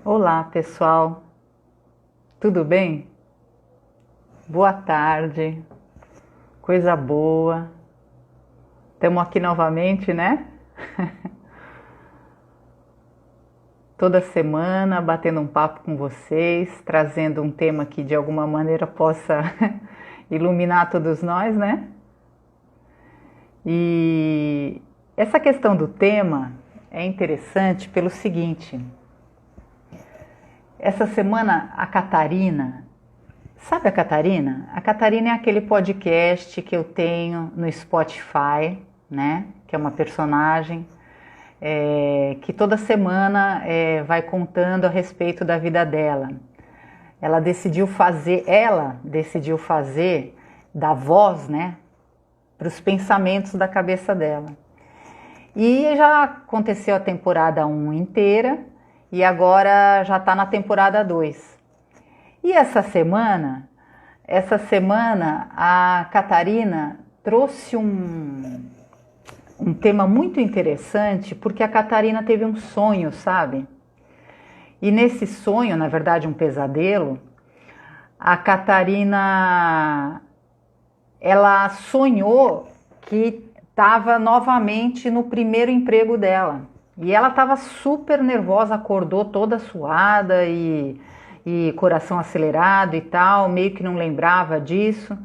Olá, pessoal. Tudo bem? Boa tarde. Coisa boa. Estamos aqui novamente, né? Toda semana batendo um papo com vocês, trazendo um tema que de alguma maneira possa iluminar todos nós, né? E essa questão do tema é interessante pelo seguinte. Essa semana a Catarina, sabe a Catarina? A Catarina é aquele podcast que eu tenho no Spotify, né? Que é uma personagem que toda semana vai contando a respeito da vida dela. Ela decidiu fazer da voz, né? Para os pensamentos da cabeça dela. E já aconteceu a temporada 1 inteira e agora já está na temporada 2. E essa semana a Catarina trouxe um tema muito interessante, porque a Catarina teve um sonho, sabe? E nesse sonho, na verdade um pesadelo, a Catarina, ela sonhou que estava novamente no primeiro emprego dela. E ela estava super nervosa, acordou toda suada e coração acelerado e tal, meio que não lembrava disso.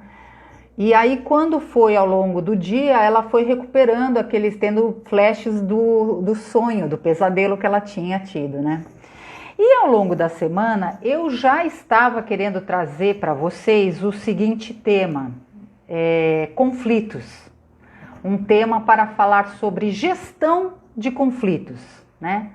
E aí, quando foi ao longo do dia, ela foi recuperando tendo flashes do sonho, do pesadelo que ela tinha tido, né? E ao longo da semana, eu já estava querendo trazer para vocês o seguinte tema, conflitos. Um tema para falar sobre gestão de conflitos, né?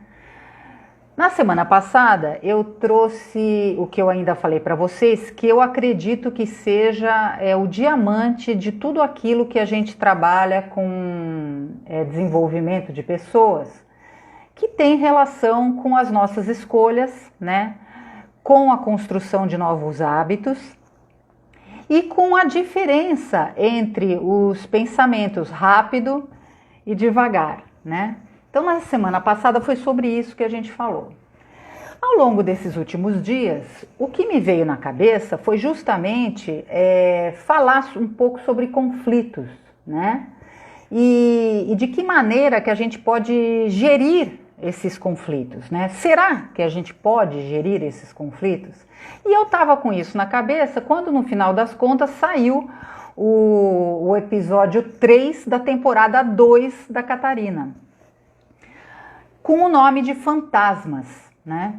Na semana passada eu trouxe o que eu ainda falei para vocês, que eu acredito que seja o diamante de tudo aquilo que a gente trabalha com desenvolvimento de pessoas, que tem relação com as nossas escolhas, né? Com a construção de novos hábitos e com a diferença entre os pensamentos rápido e devagar, né? Então, na semana passada foi sobre isso que a gente falou. Ao longo desses últimos dias, o que me veio na cabeça foi justamente falar um pouco sobre conflitos, né? E de que maneira que a gente pode gerir esses conflitos, né? Será que a gente pode gerir esses conflitos? E eu estava com isso na cabeça quando, no final das contas, saiu o episódio 3 da temporada 2 da Catarina, com o nome de Fantasmas, né?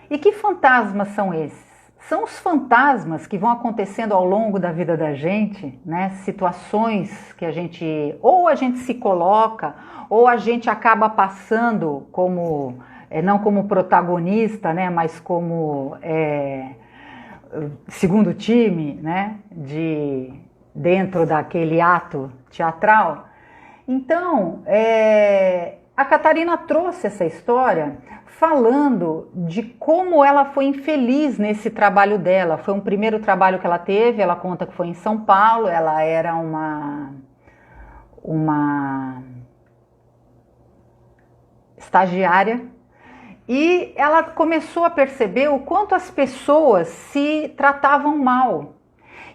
E que fantasmas são esses? São os fantasmas que vão acontecendo ao longo da vida da gente, né? Situações que a gente se coloca, ou a gente acaba passando como, não como protagonista, né? Mas como segundo time, né? Dentro daquele ato teatral. Então, a Catarina trouxe essa história falando de como ela foi infeliz nesse trabalho dela. Foi um primeiro trabalho que ela teve, ela conta que foi em São Paulo, ela era uma estagiária, e ela começou a perceber o quanto as pessoas se tratavam mal.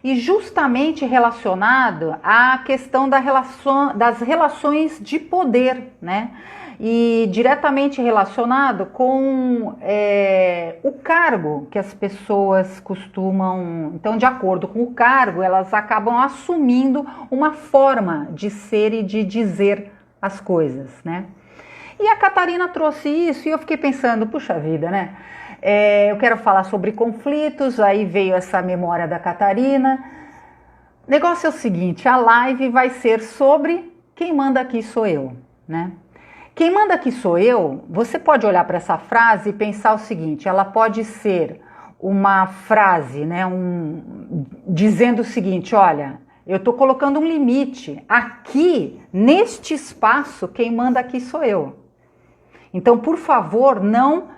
E justamente relacionado à questão das relações de poder, né? E diretamente relacionado com o cargo que as pessoas costumam... Então, de acordo com o cargo, elas acabam assumindo uma forma de ser e de dizer as coisas, né? E a Catarina trouxe isso e eu fiquei pensando, puxa vida, né? Eu quero falar sobre conflitos, aí veio essa memória da Catarina. O negócio é o seguinte, a live vai ser sobre quem manda aqui sou eu, né? Quem manda aqui sou eu, você pode olhar para essa frase e pensar o seguinte, ela pode ser uma frase, né, dizendo o seguinte, olha, eu estou colocando um limite, aqui, neste espaço, quem manda aqui sou eu. Então, por favor, não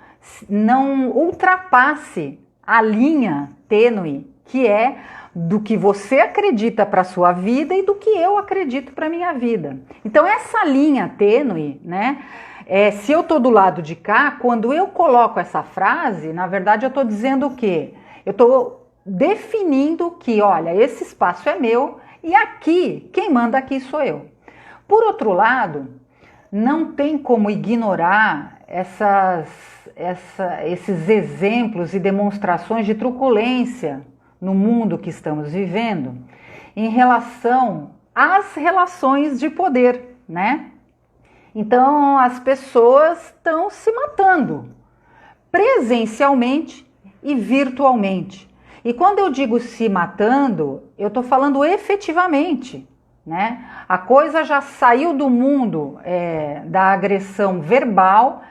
ultrapasse a linha tênue que é do que você acredita para a sua vida e do que eu acredito para a minha vida. Então, essa linha tênue, né, se eu estou do lado de cá, quando eu coloco essa frase, na verdade eu estou dizendo o quê? Eu estou definindo que, olha, esse espaço é meu e aqui, quem manda aqui sou eu. Por outro lado, não tem como ignorar esses exemplos e demonstrações de truculência no mundo que estamos vivendo em relação às relações de poder, né? Então, as pessoas estão se matando presencialmente e virtualmente. E quando eu digo se matando, eu estou falando efetivamente, né? A coisa já saiu do mundo da agressão verbal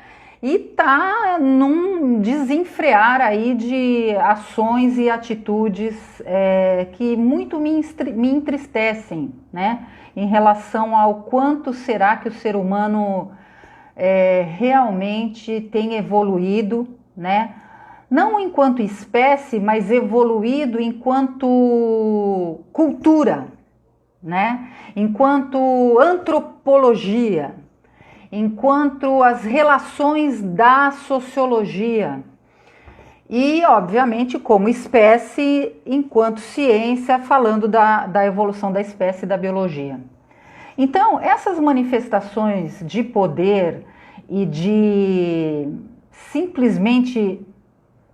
e está num desenfrear aí de ações e atitudes que muito me entristecem, né? Em relação ao quanto será que o ser humano realmente tem evoluído, né? Não enquanto espécie, mas evoluído enquanto cultura, né? Enquanto antropologia, enquanto as relações da sociologia e, obviamente, como espécie, enquanto ciência, falando da evolução da espécie e da biologia. Então, essas manifestações de poder e de simplesmente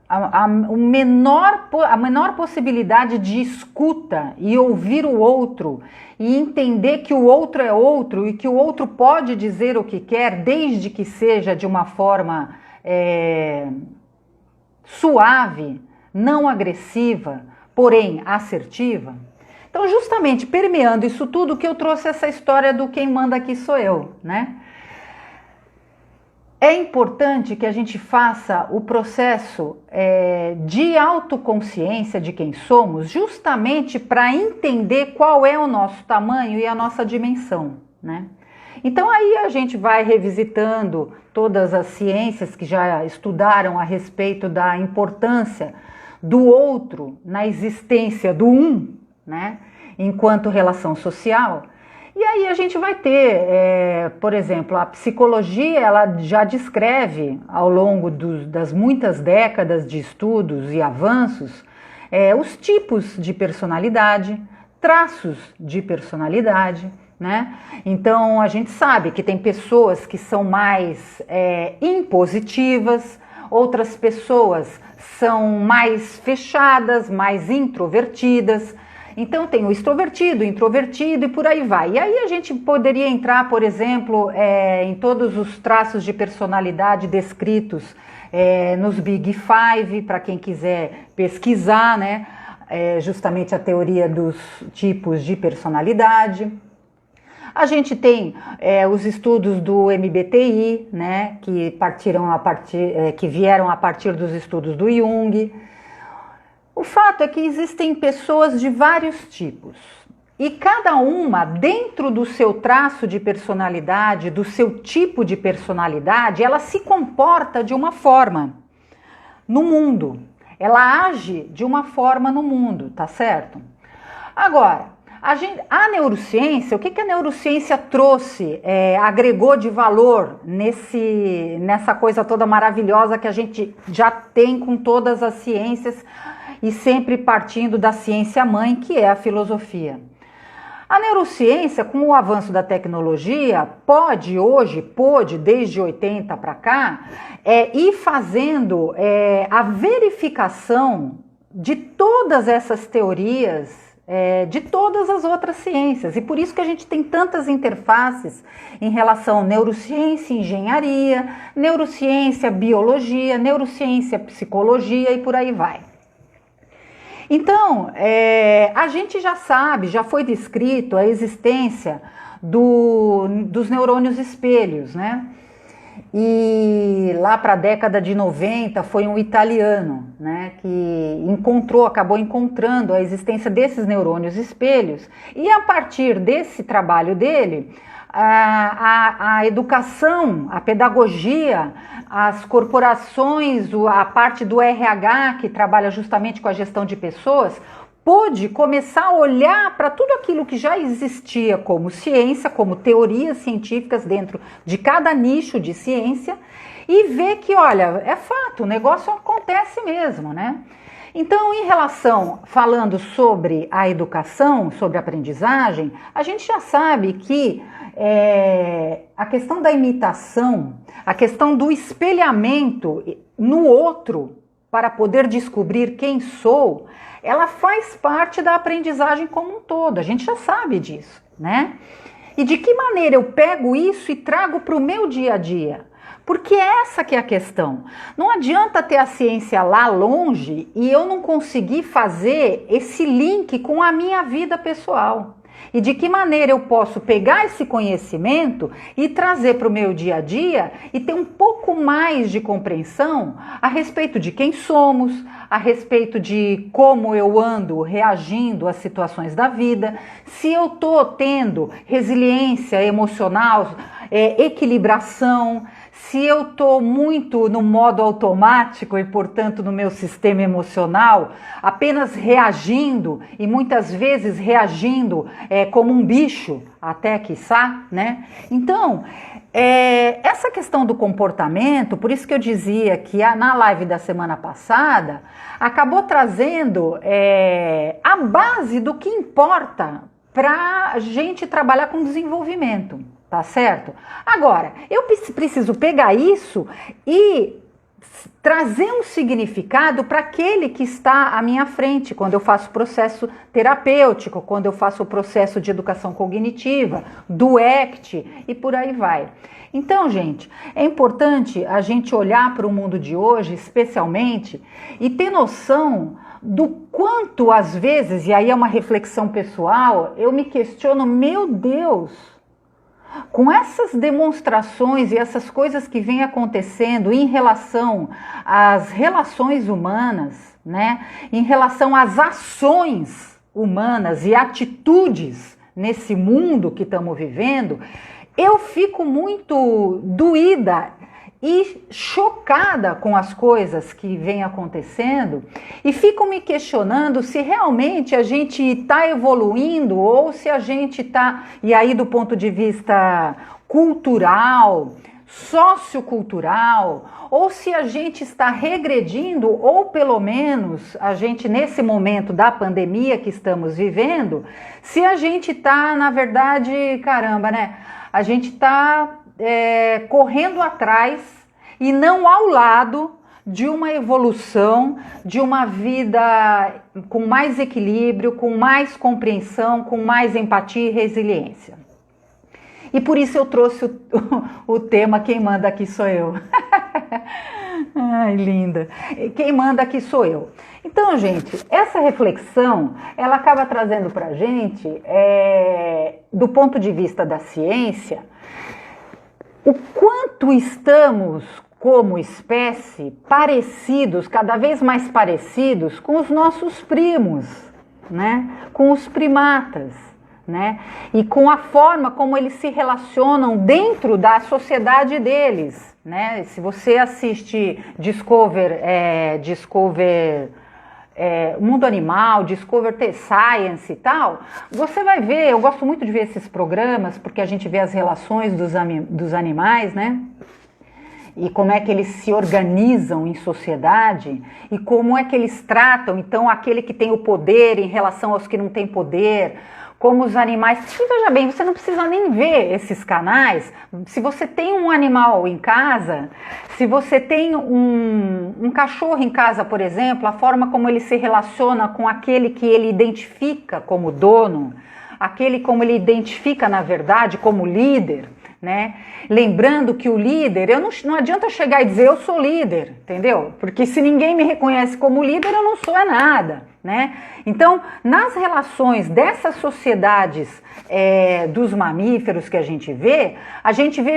a menor possibilidade de escuta e ouvir o outro e entender que o outro é outro e que o outro pode dizer o que quer, desde que seja de uma forma suave, não agressiva, porém assertiva. Então, justamente permeando isso tudo que eu trouxe essa história do quem manda aqui sou eu, né? É importante que a gente faça o processo de autoconsciência de quem somos, justamente para entender qual é o nosso tamanho e a nossa dimensão, né? Então aí a gente vai revisitando todas as ciências que já estudaram a respeito da importância do outro na existência do né? Enquanto relação social. E aí a gente vai ter, por exemplo, a psicologia, ela já descreve ao longo das muitas décadas de estudos e avanços os tipos de personalidade, traços de personalidade, né? Então a gente sabe que tem pessoas que são mais impositivas, outras pessoas são mais fechadas, mais introvertidas. Então tem o extrovertido, o introvertido e por aí vai. E aí a gente poderia entrar, por exemplo, em todos os traços de personalidade descritos nos Big Five, para quem quiser pesquisar, né? Justamente a teoria dos tipos de personalidade. A gente tem os estudos do MBTI, né? Que vieram a partir dos estudos do Jung. O fato é que existem pessoas de vários tipos e cada uma, dentro do seu traço de personalidade, do seu tipo de personalidade, ela se comporta de uma forma no mundo, ela age de uma forma no mundo, tá certo? Agora, a neurociência, o que a neurociência trouxe, agregou de valor nessa coisa toda maravilhosa que a gente já tem com todas as ciências, e sempre partindo da ciência mãe, que é a filosofia. A neurociência, com o avanço da tecnologia, pôde, desde 80 para cá, ir fazendo a verificação de todas essas teorias, de todas as outras ciências. E por isso que a gente tem tantas interfaces em relação a neurociência, engenharia, neurociência, biologia, neurociência, psicologia e por aí vai. Então, a gente já sabe, já foi descrito a existência dos neurônios espelhos, né? E lá para a década de 90 foi um italiano, né, que acabou encontrando a existência desses neurônios espelhos, e a partir desse trabalho dele, a educação, a pedagogia, as corporações, a parte do RH que trabalha justamente com a gestão de pessoas, pôde começar a olhar para tudo aquilo que já existia como ciência, como teorias científicas dentro de cada nicho de ciência e ver que, olha, é fato, o negócio acontece mesmo, né? Então, em relação, falando sobre a educação, sobre a aprendizagem, a gente já sabe que a questão da imitação, a questão do espelhamento no outro para poder descobrir quem sou, ela faz parte da aprendizagem como um todo, a gente já sabe disso, né? E de que maneira eu pego isso e trago para o meu dia a dia? Porque essa que é a questão. Não adianta ter a ciência lá longe e eu não conseguir fazer esse link com a minha vida pessoal. E de que maneira eu posso pegar esse conhecimento e trazer para o meu dia a dia e ter um pouco mais de compreensão a respeito de quem somos, a respeito de como eu ando reagindo às situações da vida, se eu estou tendo resiliência emocional, equilibração, se eu estou muito no modo automático e, portanto, no meu sistema emocional, apenas reagindo e muitas vezes reagindo como um bicho, até quiçá, né? Então, essa questão do comportamento, por isso que eu dizia que na live da semana passada, acabou trazendo a base do que importa para a gente trabalhar com desenvolvimento. Tá certo? Agora, eu preciso pegar isso e trazer um significado para aquele que está à minha frente, quando eu faço processo terapêutico, quando eu faço o processo de educação cognitiva, do ACT e por aí vai. Então, gente, é importante a gente olhar para o mundo de hoje, especialmente, e ter noção do quanto, às vezes, e aí é uma reflexão pessoal, eu me questiono, meu Deus, com essas demonstrações e essas coisas que vêm acontecendo em relação às relações humanas, né? Em relação às ações humanas e atitudes nesse mundo que estamos vivendo, eu fico muito doída e chocada com as coisas que vêm acontecendo e fico me questionando se realmente a gente está evoluindo ou se a gente está, e aí do ponto de vista cultural, sociocultural, ou se a gente está regredindo ou pelo menos a gente nesse momento da pandemia que estamos vivendo, se a gente está, na verdade, caramba, né? A gente está correndo atrás e não ao lado de uma evolução, de uma vida com mais equilíbrio, com mais compreensão, com mais empatia e resiliência. E por isso eu trouxe o tema Quem Manda Aqui Sou Eu. Ai, linda. Quem manda aqui sou eu. Então, gente, essa reflexão, ela acaba trazendo pra gente, do ponto de vista da ciência, o quanto estamos, como espécie, parecidos, cada vez mais parecidos com os nossos primos, né? Com os primatas, né? E com a forma como eles se relacionam dentro da sociedade deles, né? Se você assiste Discover Mundo Animal, Discover Science e tal, você vai ver, eu gosto muito de ver esses programas, porque a gente vê as relações dos animais, né? E como é que eles se organizam em sociedade e como é que eles tratam, então, aquele que tem o poder em relação aos que não têm poder, como os animais... Veja bem, você não precisa nem ver esses canais. Se você tem um animal em casa, se você tem um cachorro em casa, por exemplo, a forma como ele se relaciona com aquele que ele identifica como dono, aquele como ele identifica, na verdade, como líder, né? Lembrando que o líder, não adianta eu chegar e dizer eu sou líder, entendeu? Porque se ninguém me reconhece como líder, eu não sou nada, né? Então, nas relações dessas sociedades dos mamíferos que a gente vê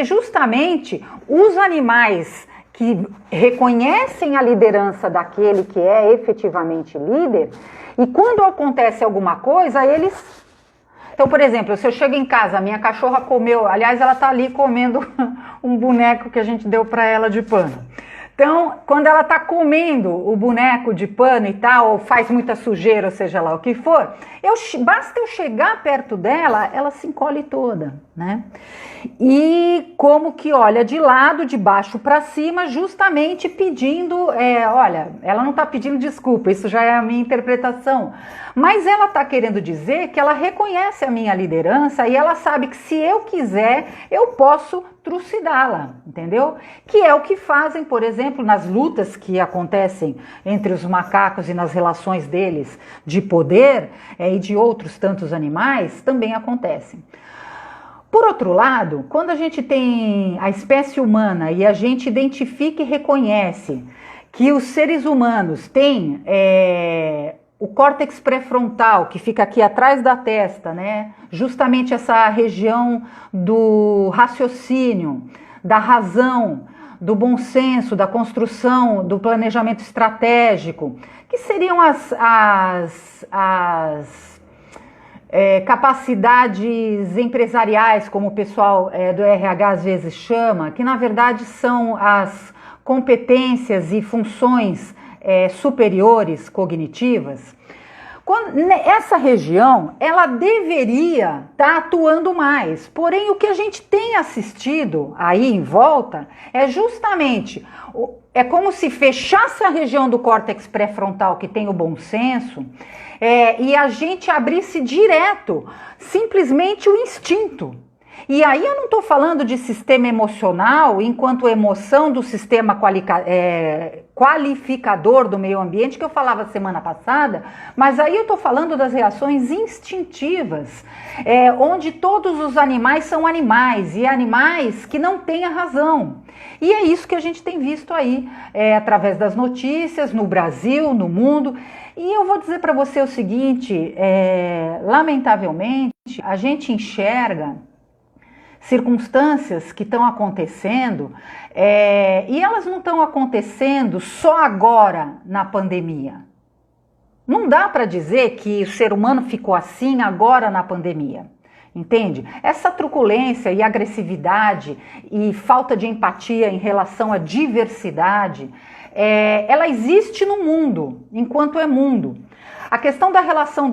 justamente os animais que reconhecem a liderança daquele que é efetivamente líder, e quando acontece alguma coisa, eles... Então, por exemplo, se eu chego em casa, a minha cachorra comeu, aliás, ela tá ali comendo um boneco que a gente deu para ela de pano. Então, quando ela está comendo o boneco de pano e tal, ou faz muita sujeira, ou seja lá o que for, basta eu chegar perto dela, ela se encolhe toda, né? E como que olha de lado, de baixo para cima, justamente pedindo, olha, ela não está pedindo desculpa, isso já é a minha interpretação, mas ela está querendo dizer que ela reconhece a minha liderança e ela sabe que se eu quiser, eu posso trucidá-la, entendeu? Que é o que fazem, por exemplo, nas lutas que acontecem entre os macacos e nas relações deles de poder e de outros tantos animais, também acontecem. Por outro lado, quando a gente tem a espécie humana e a gente identifica e reconhece que os seres humanos têm o córtex pré-frontal, que fica aqui atrás da testa, né? Justamente essa região do raciocínio, da razão, do bom senso, da construção, do planejamento estratégico, que seriam as capacidades empresariais, como o pessoal do RH às vezes chama, que na verdade são as competências e funções superiores cognitivas. Essa região, ela deveria estar atuando mais, porém o que a gente tem assistido aí em volta é justamente, como se fechasse a região do córtex pré-frontal que tem o bom senso, e a gente abrisse direto, simplesmente o instinto. E aí eu não estou falando de sistema emocional enquanto emoção do sistema qualificador do meio ambiente que eu falava semana passada, mas aí eu estou falando das reações instintivas, onde todos os animais são animais e animais que não têm a razão. E é isso que a gente tem visto aí, através das notícias, no Brasil, no mundo. E eu vou dizer para você o seguinte, lamentavelmente, a gente enxerga circunstâncias que estão acontecendo e elas não estão acontecendo só agora na pandemia. Não dá para dizer que o ser humano ficou assim agora na pandemia, entende? Essa truculência e agressividade e falta de empatia em relação à diversidade, ela existe no mundo, enquanto é mundo. A questão da relação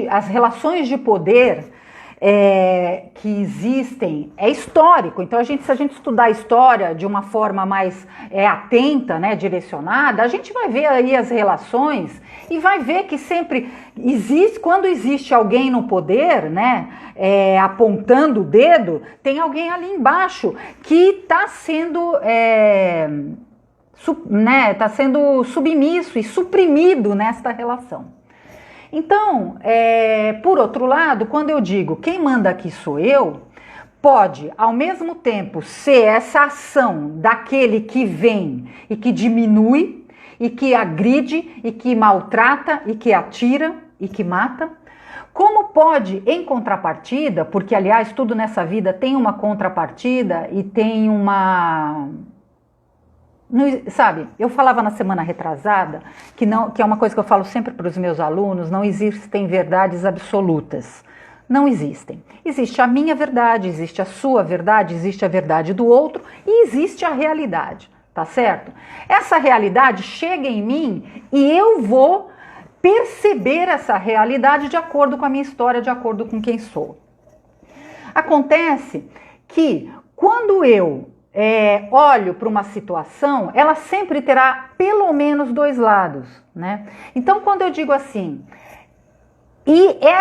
as relações de poder que existem é histórico. Então se a gente estudar a história de uma forma mais atenta, né, direcionada, a gente vai ver aí as relações e vai ver que sempre existe, quando existe alguém no poder, né, apontando o dedo, tem alguém ali embaixo que está sendo tá sendo submisso e suprimido nesta relação. Então, por outro lado, quando eu digo quem manda aqui sou eu, pode ao mesmo tempo ser essa ação daquele que vem e que diminui, e que agride, e que maltrata, e que atira, e que mata, como pode, em contrapartida, porque aliás tudo nessa vida tem uma contrapartida e tem uma... Sabe, eu falava na semana retrasada que é uma coisa que eu falo sempre para os meus alunos, não existem verdades absolutas. Não existem. Existe a minha verdade, existe a sua verdade, existe a verdade do outro e existe a realidade, tá certo? Essa realidade chega em mim e eu vou perceber essa realidade de acordo com a minha história, de acordo com quem sou. Acontece que quando eu olho para uma situação, ela sempre terá pelo menos dois lados, né? Então, quando eu digo assim,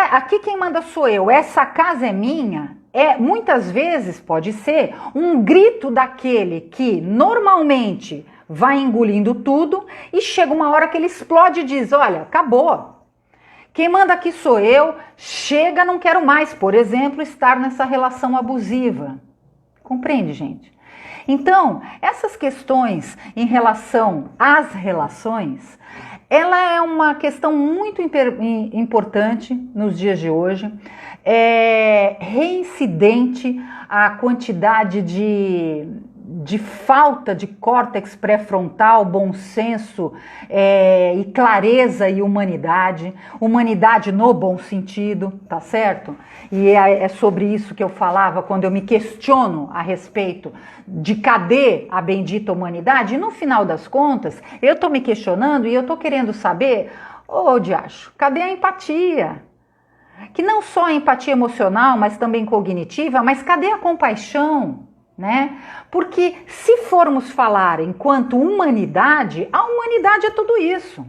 aqui quem manda sou eu, essa casa é minha, muitas vezes pode ser um grito daquele que normalmente vai engolindo tudo e chega uma hora que ele explode e diz, olha, acabou. Quem manda aqui sou eu, chega, não quero mais, por exemplo, estar nessa relação abusiva. Compreende, gente? Então, essas questões em relação às relações, ela é uma questão muito importante nos dias de hoje, reincidente a quantidade de falta de córtex pré-frontal, bom senso e clareza e humanidade no bom sentido, tá certo? E é sobre isso que eu falava quando eu me questiono a respeito de cadê a bendita humanidade, e no final das contas, eu tô me questionando e eu tô querendo saber, diacho, cadê a empatia? Que não só a empatia emocional, mas também cognitiva, mas cadê a compaixão, né? Porque se formos falar enquanto humanidade, a humanidade é tudo isso.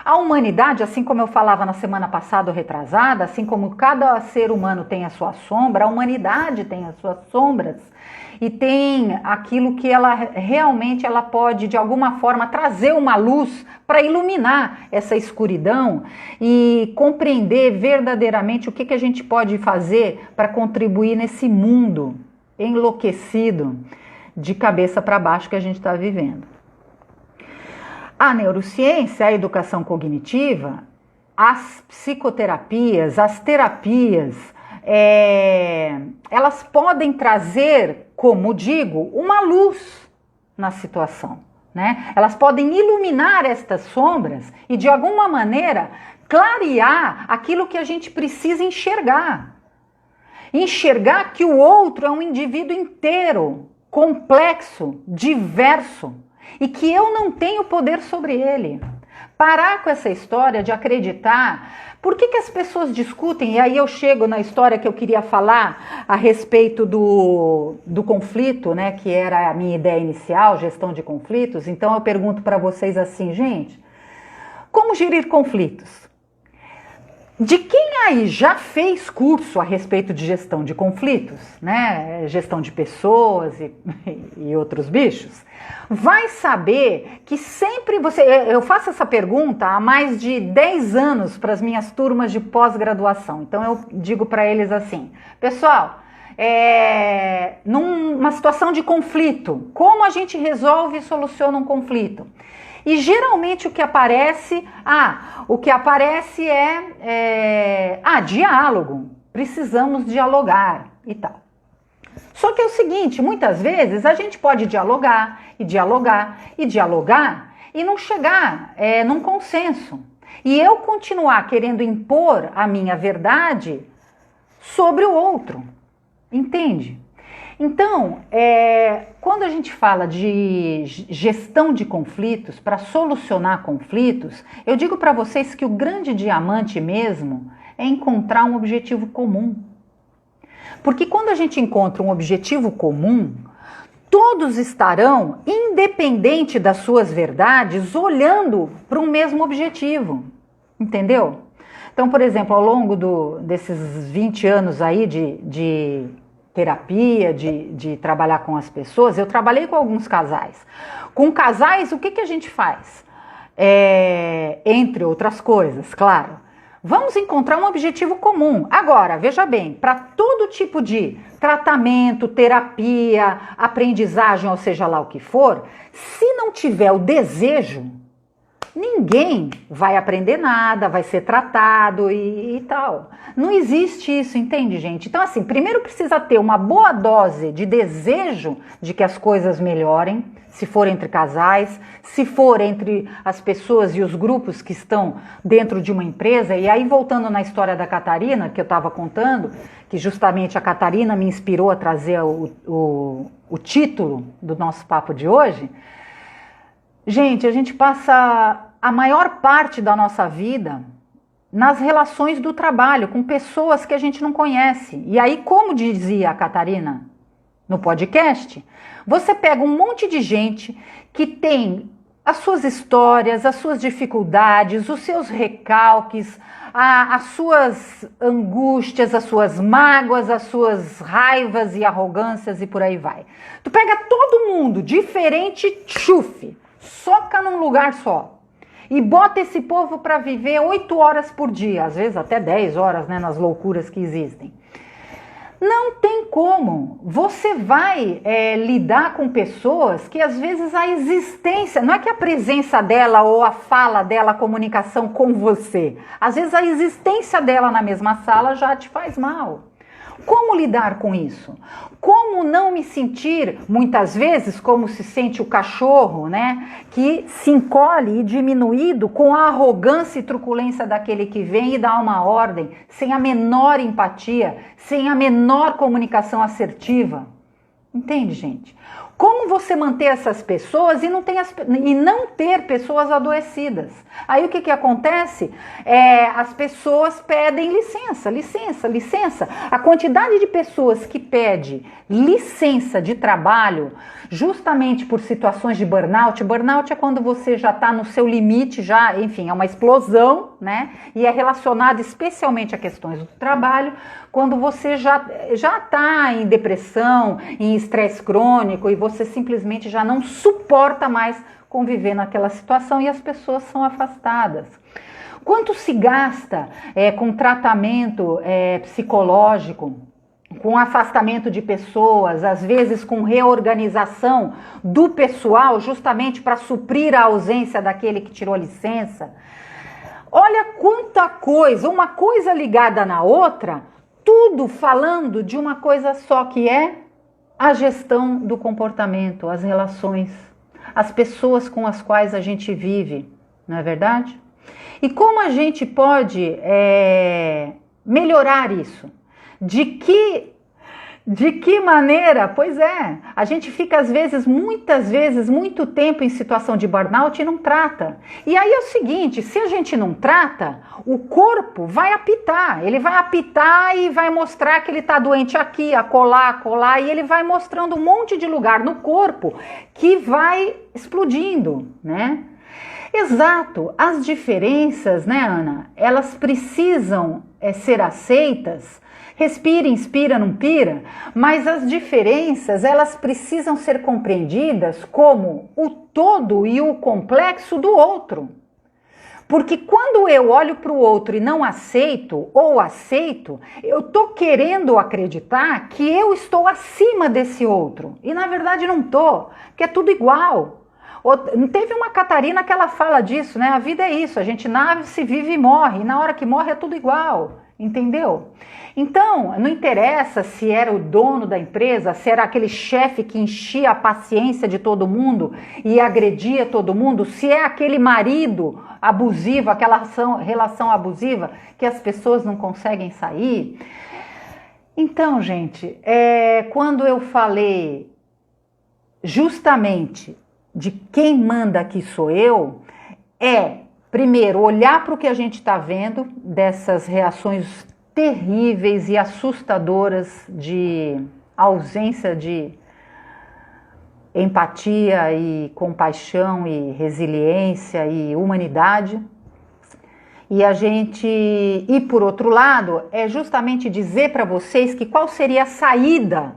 A humanidade, assim como eu falava na semana passada ou retrasada, assim como cada ser humano tem a sua sombra, a humanidade tem as suas sombras e tem aquilo que ela realmente ela pode de alguma forma trazer uma luz para iluminar essa escuridão e compreender verdadeiramente o que a gente pode fazer para contribuir nesse mundo enlouquecido de cabeça para baixo que a gente está vivendo. A neurociência, a educação cognitiva, as psicoterapias, as terapias, elas podem trazer, como digo, uma luz na situação, né? Elas podem iluminar estas sombras e, de alguma maneira, clarear aquilo que a gente precisa enxergar. Enxergar que o outro é um indivíduo inteiro, complexo, diverso, e que eu não tenho poder sobre ele. Parar com essa história de acreditar. Por que as pessoas discutem? E aí eu chego na história que eu queria falar a respeito do conflito, né? Que era a minha ideia inicial, gestão de conflitos. Então eu pergunto para vocês assim, gente, como gerir conflitos? De quem aí já fez curso a respeito de gestão de conflitos, né? Gestão de pessoas e outros bichos, vai saber que sempre eu faço essa pergunta há mais de 10 anos para as minhas turmas de pós-graduação. Então eu digo para eles assim, pessoal, numa situação de conflito, como a gente resolve e soluciona um conflito? E geralmente o que aparece é diálogo, precisamos dialogar e tal. Só que é o seguinte, muitas vezes a gente pode dialogar e não chegar num consenso. E eu continuar querendo impor a minha verdade sobre o outro, entende? Então, quando a gente fala de gestão de conflitos, para solucionar conflitos, eu digo para vocês que o grande diamante mesmo é encontrar um objetivo comum. Porque quando a gente encontra um objetivo comum, todos estarão, independente das suas verdades, olhando para um mesmo objetivo. Entendeu? Então, por exemplo, ao longo desses 20 anos aí de terapia, de trabalhar com as pessoas, eu trabalhei com alguns casais. Com casais, o que a gente faz? Entre outras coisas, claro. Vamos encontrar um objetivo comum. Agora, veja bem, para todo tipo de tratamento, terapia, aprendizagem, ou seja lá o que for, se não tiver o desejo, ninguém vai aprender nada, vai ser tratado e tal. Não existe isso, entende, gente? Então, assim, primeiro precisa ter uma boa dose de desejo de que as coisas melhorem, se for entre casais, se for entre as pessoas e os grupos que estão dentro de uma empresa. E aí, voltando na história da Catarina, que eu estava contando, que justamente a Catarina me inspirou a trazer o título do nosso papo de hoje. Gente, a gente passa a maior parte da nossa vida nas relações do trabalho, com pessoas que a gente não conhece. E aí, como dizia a Catarina no podcast, você pega um monte de gente que tem as suas histórias, as suas dificuldades, os seus recalques, as suas angústias, as suas mágoas, as suas raivas e arrogâncias e por aí vai. Tu pega todo mundo diferente, chufe, soca num lugar só. E bota esse povo para viver 8 horas por dia, às vezes até 10 horas, né, nas loucuras que existem. Não tem como. Você vai lidar com pessoas que às vezes a existência, não é que a presença dela ou a fala dela, a comunicação com você, às vezes a existência dela na mesma sala já te faz mal. Como lidar com isso? Como não me sentir, muitas vezes, como se sente o cachorro, né? Que se encolhe e diminuído com a arrogância e truculência daquele que vem e dá uma ordem, sem a menor empatia, sem a menor comunicação assertiva. Entende, gente? Como você manter essas pessoas e não ter pessoas adoecidas? Aí o que acontece? As pessoas pedem licença, licença, licença. A quantidade de pessoas que pede licença de trabalho, justamente por situações de burnout. Burnout é quando você já está no seu limite, já, enfim, é uma explosão, né? E é relacionado especialmente a questões do trabalho, quando você já está em depressão, em estresse crônico e você simplesmente já não suporta mais conviver naquela situação e as pessoas são afastadas. Quanto se gasta com tratamento psicológico, com afastamento de pessoas, às vezes com reorganização do pessoal, justamente para suprir a ausência daquele que tirou a licença? Olha quanta coisa, uma coisa ligada na outra, tudo falando de uma coisa só, que é a gestão do comportamento, as relações, as pessoas com as quais a gente vive, não é verdade? E como a gente pode melhorar isso? De que maneira? Pois é, a gente fica muitas vezes, muito tempo em situação de burnout e não trata. E aí é o seguinte, se a gente não trata, o corpo vai apitar. Ele vai apitar e vai mostrar que ele está doente aqui, acolá, e ele vai mostrando um monte de lugar no corpo que vai explodindo, né? Exato, as diferenças, né, Ana? Elas precisam ser aceitas. Respira, inspira, não pira, mas as diferenças, elas precisam ser compreendidas como o todo e o complexo do outro. Porque quando eu olho para o outro e não aceito, ou aceito, eu estou querendo acreditar que eu estou acima desse outro. E na verdade não estou, porque é tudo igual. Teve uma Catarina que ela fala disso, né? A vida é isso, a gente nasce, vive e morre, e na hora que morre é tudo igual, entendeu? Então, não interessa se era o dono da empresa, se era aquele chefe que enchia a paciência de todo mundo e agredia todo mundo, se é aquele marido abusivo, aquela relação abusiva que as pessoas não conseguem sair. Então, gente, quando eu falei justamente de quem manda aqui sou eu, primeiro, olhar para o que a gente está vendo dessas reações terríveis e assustadoras de ausência de empatia e compaixão e resiliência e humanidade. E por outro lado, é justamente dizer para vocês que qual seria a saída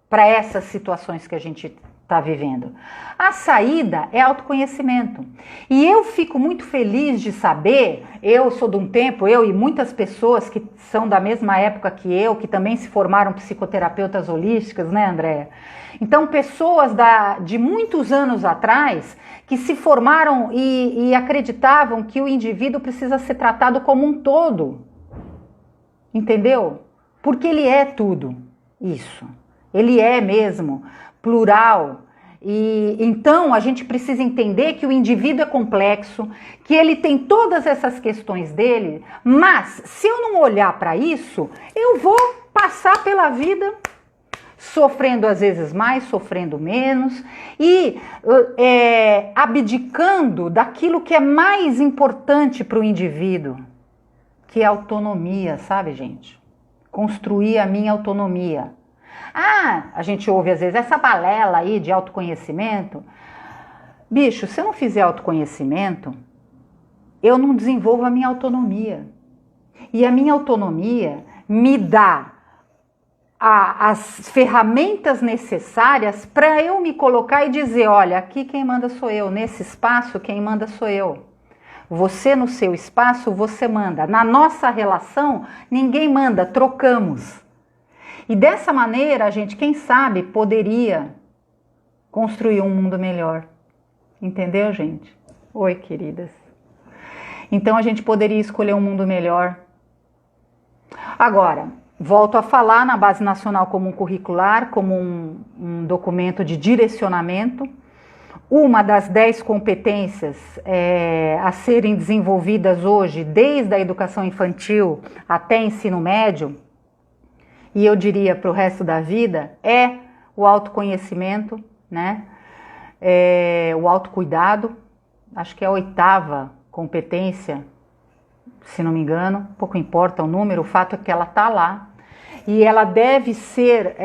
para essas situações que a gente está vivendo. A saída é autoconhecimento. E eu fico muito feliz de saber, eu sou de um tempo, eu e muitas pessoas que são da mesma época que eu, que também se formaram psicoterapeutas holísticas, né, Andréa? Então, pessoas de muitos anos atrás que se formaram e acreditavam que o indivíduo precisa ser tratado como um todo. Entendeu? Porque ele é tudo isso. Ele é mesmo plural. E então a gente precisa entender que o indivíduo é complexo, que ele tem todas essas questões dele, mas se eu não olhar para isso, eu vou passar pela vida sofrendo às vezes mais, sofrendo menos e abdicando daquilo que é mais importante para o indivíduo, que é a autonomia, sabe, gente? Construir a minha autonomia. A gente ouve às vezes essa balela aí de autoconhecimento. Bicho, se eu não fizer autoconhecimento, eu não desenvolvo a minha autonomia. E a minha autonomia me dá as ferramentas necessárias para eu me colocar e dizer, olha, aqui quem manda sou eu, nesse espaço quem manda sou eu. Você no seu espaço, você manda. Na nossa relação, ninguém manda, trocamos. E dessa maneira, a gente, quem sabe, poderia construir um mundo melhor. Entendeu, gente? Oi, queridas. Então, a gente poderia escolher um mundo melhor. Agora, Volto a falar na Base Nacional Comum Curricular como um documento de direcionamento. Uma das 10 competências a serem desenvolvidas hoje, desde a educação infantil até ensino médio, e eu diria para o resto da vida, é o autoconhecimento, né? O autocuidado. Acho que é a 8ª competência, se não me engano, pouco importa o número, o fato é que ela está lá. E ela deve ser,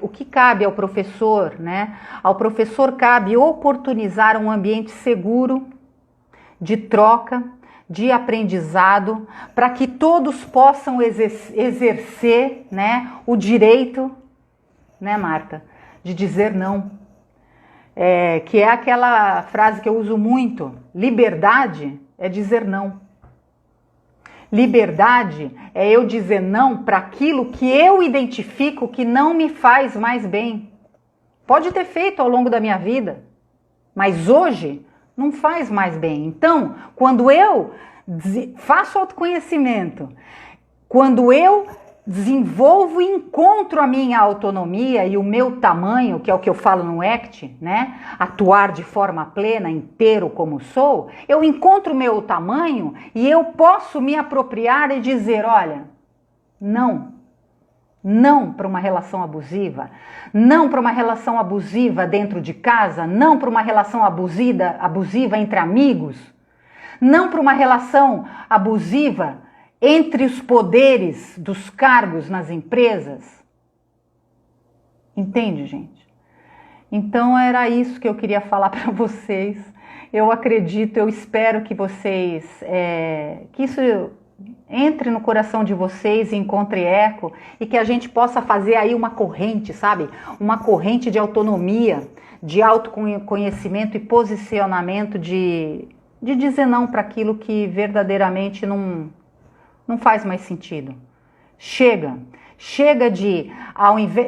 o que cabe ao professor, né? Ao professor cabe oportunizar um ambiente seguro, de troca, de aprendizado, para que todos possam exercer, né, o direito, né, Marta, de dizer não. Que é aquela frase que eu uso muito, liberdade é dizer não. Liberdade é eu dizer não para aquilo que eu identifico que não me faz mais bem. Pode ter feito ao longo da minha vida, mas hoje não faz mais bem. Então, quando eu faço autoconhecimento, quando eu desenvolvo e encontro a minha autonomia e o meu tamanho, que é o que eu falo no ACT, né? Atuar de forma plena, inteiro como sou, eu encontro o meu tamanho e eu posso me apropriar e dizer, olha, não. Não para uma relação abusiva, não para uma relação abusiva dentro de casa, não para uma relação abusiva entre amigos, não para uma relação abusiva entre os poderes dos cargos nas empresas. Entende, gente? Então era isso que eu queria falar para vocês. Eu acredito, eu espero que vocês, que isso entre no coração de vocês e encontre eco e que a gente possa fazer aí uma corrente, sabe? Uma corrente de autonomia, de autoconhecimento e posicionamento de dizer não para aquilo que verdadeiramente não faz mais sentido. Chega de,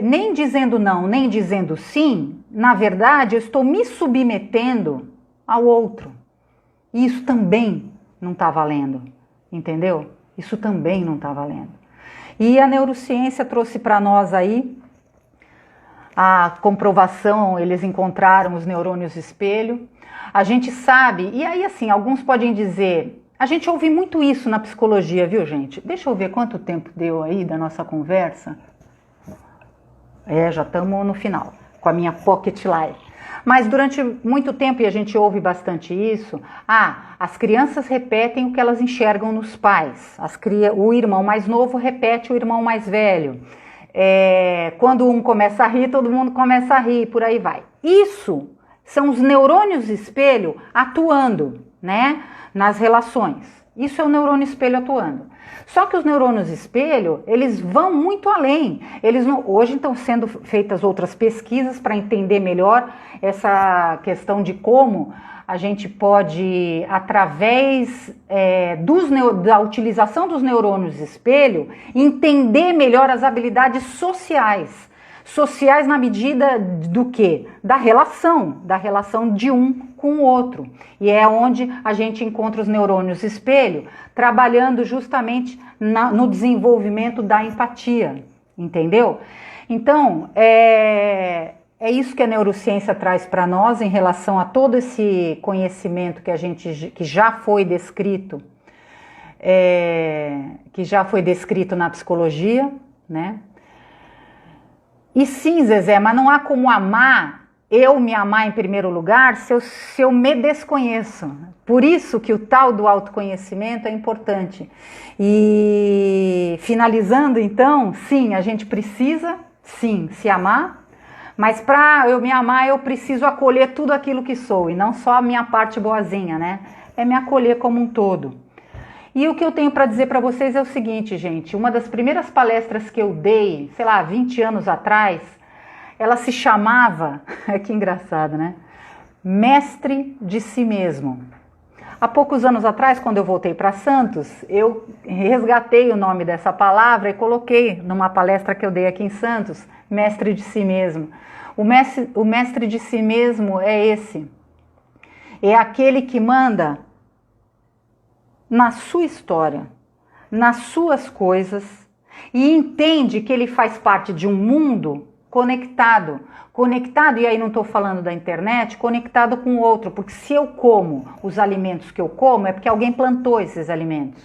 nem dizendo não, nem dizendo sim, na verdade eu estou me submetendo ao outro. E isso também não está valendo, entendeu? Isso também não está valendo. E a neurociência trouxe para nós aí a comprovação, eles encontraram os neurônios espelho. A gente sabe, e aí assim, alguns podem dizer... A gente ouve muito isso na psicologia, viu, gente? Deixa eu ver quanto tempo deu aí da nossa conversa. Já estamos no final, com a minha Pocket Live. Mas durante muito tempo, e a gente ouve bastante isso, as crianças repetem o que elas enxergam nos pais. O irmão mais novo repete o irmão mais velho. Quando um começa a rir, todo mundo começa a rir, por aí vai. Isso são os neurônios espelho atuando, né, nas relações. Isso é o neurônio espelho atuando. Só que os neurônios espelho, eles vão muito além. Hoje estão sendo feitas outras pesquisas para entender melhor essa questão de como a gente pode, através da utilização dos neurônios espelho, entender melhor as habilidades sociais. Sociais na medida do quê? Da relação de um com o outro. E é onde a gente encontra os neurônios espelho, trabalhando justamente no desenvolvimento da empatia, entendeu? Então, é isso que a neurociência traz para nós em relação a todo esse conhecimento que já foi descrito, na psicologia, né? E sim, Zezé, mas não há como eu me amar em primeiro lugar se eu me desconheço. Por isso que o tal do autoconhecimento é importante. E finalizando então, sim, a gente precisa, sim, se amar, mas para eu me amar eu preciso acolher tudo aquilo que sou e não só a minha parte boazinha, né? É me acolher como um todo. E o que eu tenho para dizer para vocês é o seguinte, gente, uma das primeiras palestras que eu dei, 20 anos atrás, ela se chamava, que engraçado, né? Mestre de si mesmo. Há poucos anos atrás, quando eu voltei para Santos, eu resgatei o nome dessa palavra e coloquei numa palestra que eu dei aqui em Santos, mestre de si mesmo. O mestre de si mesmo é esse. É aquele que manda na sua história, nas suas coisas, e entende que ele faz parte de um mundo conectado. Conectado, e aí não estou falando da internet, conectado com o outro, porque se eu como os alimentos que eu como, é porque alguém plantou esses alimentos.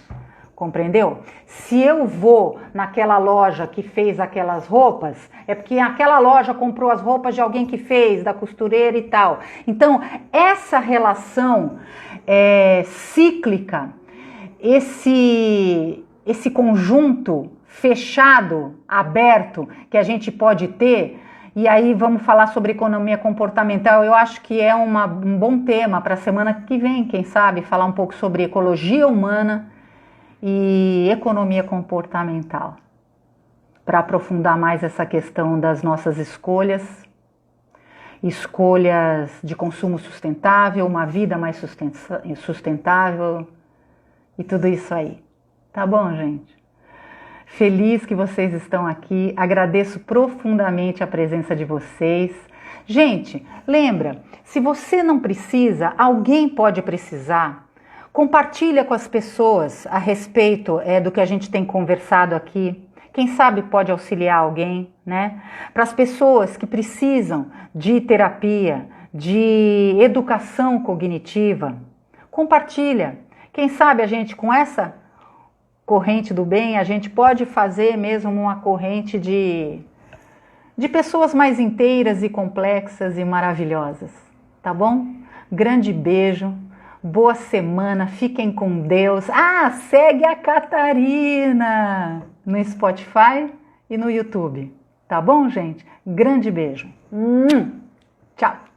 Compreendeu? Se eu vou naquela loja que fez aquelas roupas, é porque aquela loja comprou as roupas de alguém que fez, da costureira e tal. Então, essa relação cíclica, esse conjunto fechado, aberto, que a gente pode ter, e aí vamos falar sobre economia comportamental, eu acho que é um bom tema para a semana que vem, quem sabe, falar um pouco sobre ecologia humana e economia comportamental, para aprofundar mais essa questão das nossas escolhas de consumo sustentável, uma vida mais sustentável e tudo isso aí. Tá bom, gente? Feliz que vocês estão aqui, agradeço profundamente a presença de vocês. Gente, lembra, se você não precisa, alguém pode precisar. Compartilha com as pessoas a respeito do que a gente tem conversado aqui. Quem sabe pode auxiliar alguém, né? Para as pessoas que precisam de terapia, de educação cognitiva, compartilha. Quem sabe a gente, com essa corrente do bem, a gente pode fazer mesmo uma corrente de pessoas mais inteiras e complexas e maravilhosas, tá bom? Grande beijo. Boa semana, fiquem com Deus. Segue a Catarina no Spotify e no YouTube. Tá bom, gente? Grande beijo. Tchau.